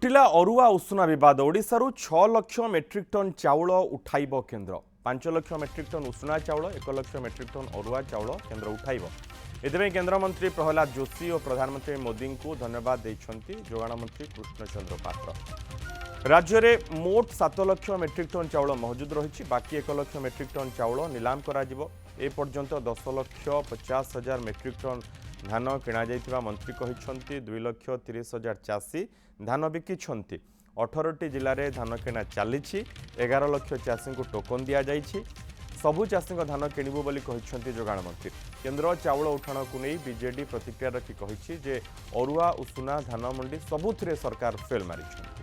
उठिला अरुआ उषुना विवाद ओडिशारू 6 लाख मेट्रिक टन चाउल उठाइब केन्द्र 5 लाख मेट्रिक टन उषुना चाउल 1 लाख मेट्रिक टन अरुआ चाउल केन्द्र उठाइब एथि केन्द्रमंत्री प्रहलाद जोशी और प्रधानमंत्री मोदी को धन्यवाद देइछंती जोगाण मंत्री कृष्णचंद्र पात्र। राज्य में मोट 7 लाख मेट्रिक टन चाउल महजूद रही बाकी 1 लाख मेट्रिक टन चाउल निलाम करा एपर्यंत 10 लाख 50 हजार मेट्रिक टन धान किणा जाइथिबा मंत्री कहिसंती 2 लाख 30 हजार चाषी धान बिकिछंती 18टी जिले में धान किणा चली 11 लाख चाषी को टोकन दि जाइछि सबु चाषी धान किणबु बोली कहिसंती जोगाण मंत्री। केन्द्र चाउल उठाण को नहीं बीजेडी प्रतिक्रिया रखी कहिछि जे अरुआ उषुना धान मंडी सबुथिरे सरकार फेल मारिछंती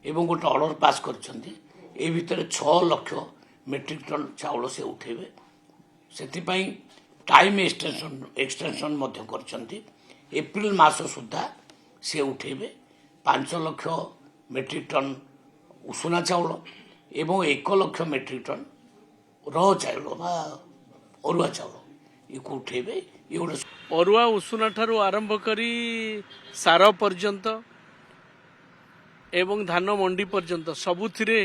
एवं गोटे ऑर्डर पास करछंती ए भितर 6 लाख मेट्रिक टन चाउल से उठेबे सेतिपई टाइम एक्सटेंशन मध्य करछंती एप्रिल मास सुद्धा से उठेबे 5 लाख मेट्रिक टन उषुना चाउल एवं 1 लाख मेट्रिक टन रह चाउल बा अरुआ चाउल ये उठेबे ये गोटे अरुआ उषुना ठारू आरंभ करी सार पर्यंत एवं धान मंडी पर्यंत सबुथिरे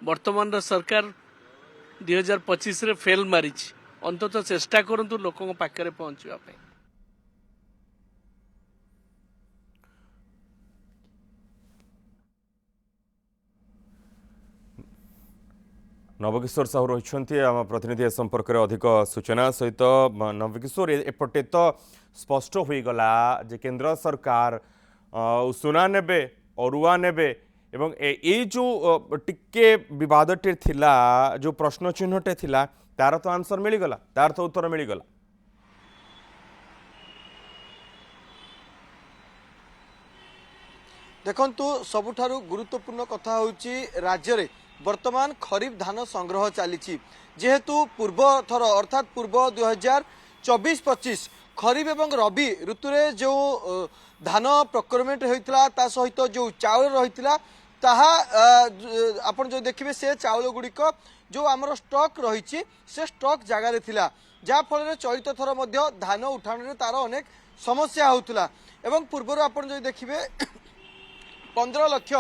वर्तमान सरकार 2025 रे फेल मारी अंतत चेष्टा करंतु लोकों पाखरे पहुंचवा पे। नवकिशोर साहू रही आम प्रतिनिधि संपर्क में अधिक सूचना सहित नवकिशोर एपटे तो स्पष्ट हो गला जे केंद्र सरकार उषुना नेबे अरुआ नेबे एवं ये जो टिके विवादटे थिला जो प्रश्न चिन्हटे थिला तार तो आंसर मिलगला तार तो उत्तर मिलगला। देखंतु सबुठारु गुरुत्वपूर्ण कथा होची राज्य रे वर्तमान खरीफ धान संग्रह चली जेहेतु पूर्व थर अर्थात पूर्व 2024-25 खरीफ एवं रबी ऋतुरे जो धान प्रोक्योरमेंट होता ता सहित जो चाउल रही ताहा आपण जो देखिए से चाउल गुड़िक जो आमर स्टॉक रही से स्टॉक जगार थिला जा फल चलित थर मध्य धान उठाण रे तार अनेक समस्या होता एवं पूर्वर आपण जो देखिए 15 लाख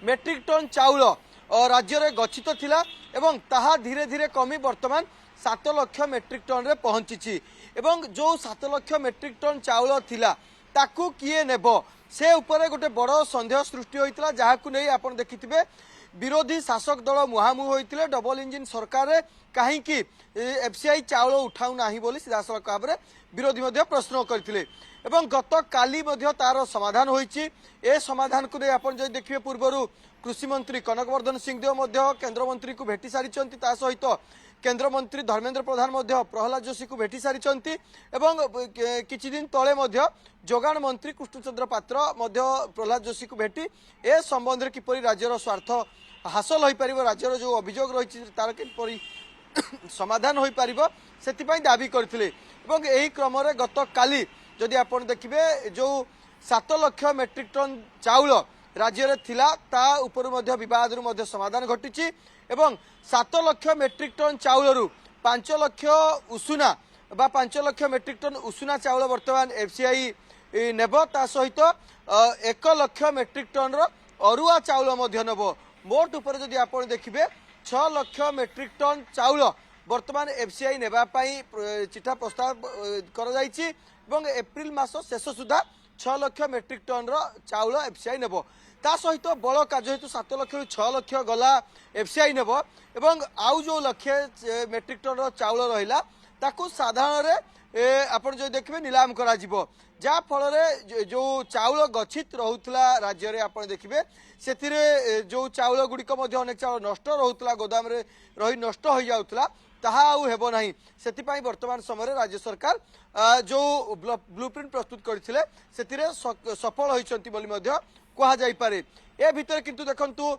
मेट्रिक टन चाउल राज्य में गच्छित थिला एवं ताहा धीरे धीरे कमी वर्तमान 7 लाख मेट्रिक टन रे पहुंची एवं जो 7 लाख मेट्रिक टन चाउल थिला ताकू किए नेब से उपरे गोटे बड़ संदेह सृष्टि होता जहां नहीं आप देखिथे विरोधी शासक दल मुहांमुही होते डबल इंजिन सरकार कहीं एफसीआई चाउल उठाऊ ना बोली सीधासलख भाव में विरोधी प्रश्न करते गत काली तार समाधान होइछि ए समाधान को नहीं आप देखिए पूर्वर कृषि मंत्री कनकवर्धन सिंहदेव केन्द्र मंत्री को भेटी सारी सहित केन्द्र मंत्री धर्मेन्द्र प्रधान प्रहलाद जोशी को भेटी सारी किछि दिन तले जोगाण मंत्री कृष्णचंद्र पात्र प्रहलाद जोशी को भेटी ए संबंध में किपरि राज्यर स्वार्थ हासिल हो पार राज्यर जो अभियोग रही तार किपरि समाधान हो पार से दाबी करते क्रम गत काली जदि आप देखिए जो 7 लाख मेट्रिक टन चाउल राज्य में थिला ता उपर बद समाधान घटी एवं 7 लाख मेट्रिक टन चाउल 5 लाख उषुना बा 5 लाख मेट्रिक टन उषुना चाउल वर्तमान एफसीआई नेब ता सहित 1 लाख मेट्रिक टन अरुआ चाउल नेब मोट उपर जदि आप देखिए 6 लाख मेट्रिक टन चाउल वर्तमान एफसीआई नेबापाई चिठा प्रस्ताव कर एप्रिल मास शेष सुधा 6 लाख मेट्रिक टन चाउल एफसीआई नेब ता सहित बड़ कार्य जेहेतु 7 लाख 6 लाख गला एफसीआई नेब एवं आउ जो लक्षे मेट्रिक टन चाउल रहा ताकू साधारण आप जो देखिए नीलाम करा जा फल जो चाउल गच्छित रोला राज्य में आप देखिए से जो चाउल गुड़िक अनेक चाउल नष्ट रोला गोदाम रही नष्ट हो जाऊला ताहा हेबो नहीं से वर्तमान समय राज्य सरकार जो ब्लूप्रिंट प्रस्तुत करथिले सेतिरे सफल होइछंती बोली मध्य कहा जाई पारे। ए भितर किंतु देखंतु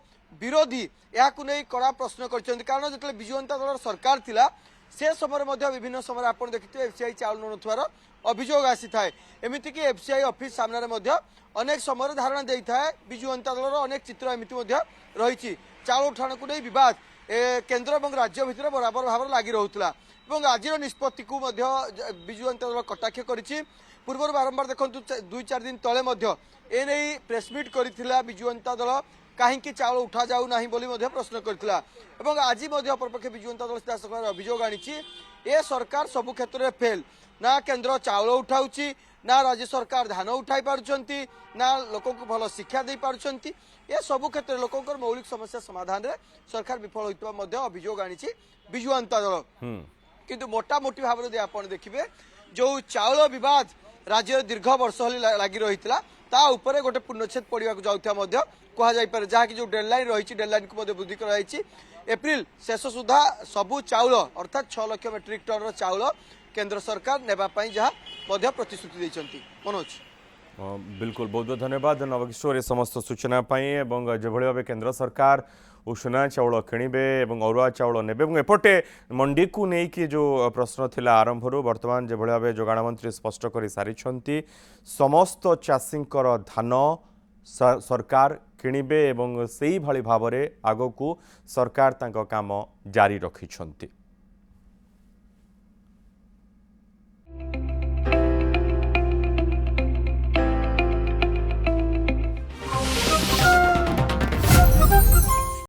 विरोधी याकु नै कड़ा प्रश्न करछंती कारण जतले बिजु जनता दल सरकार थिला से समय विभिन्न समय आप देखिए एफसीआई चाउल नथुवार अभियोग आसी थाए एमिति कि एफसीआई ऑफिस सामने अनेक समय धारणा दे थाए बिजु जनता दल अनेक चित्र एमिति रही चाउल उठाण को नहीं विवाद केन्द्र और राज्य भितर बराबर भाव लगी रोला आज निष्पत्ति को बिजु जनता दल कटाक्ष कर पूर्व बारंबार देखु 2-4 दिन तले एने प्रेसमिट करथिला बिजु जनता दल कहीं चाउल उठा जाऊ ना बोली प्रश्न करथिला एवं आज अपरपक्ष बिजु जनता दल सीधा सरकार अभियोग आनी ए सरकार सबु क्षेत्र में फेल ना केंद्र चाउल उठाउची ना राज्य सरकार धान उठाई पारुछंती ना लोक को भल शिक्षा दे पारुछंती ए सबु क्षेत्र में लोकंकर मौलिक समस्या समाधान रे सरकार विफल होइतबा अभियोग आनी बिजु जनता दल किंतु मोटामोटी भाव में आप देखिए जो चाउल विवाद राज्य दीर्घ वर्ष लगी रही ता उपरे गोटे पूर्णछेद पड़ा जाऊा कहुपर जहाँकि जो डेडलाइन रही डेडलाइन को वृद्धि कर एप्रिल शेष सुधा सबू चाउल अर्थात 6 लाख मेट्रिक टन चाउल केंद्र सरकार नेबापाई जहाँ प्रतिश्रुति देइछंती। मनोज बिल्कुल बहुत बहुत धन्यवाद नवकिशोर ए समस्त सूचना जो भाव केंद्र सरकार उषुना चाउल किणवे और अरुआ चाउल ने एपटे मंडी को लेकिन जो प्रश्न थिला आरंभ वर्तमान जो भाव जोगाण मंत्री स्पष्ट कर सारी समस्त चाषी धान सरकार किणवे और से ही भाव में आग को सरकार काम जारी रखिंट।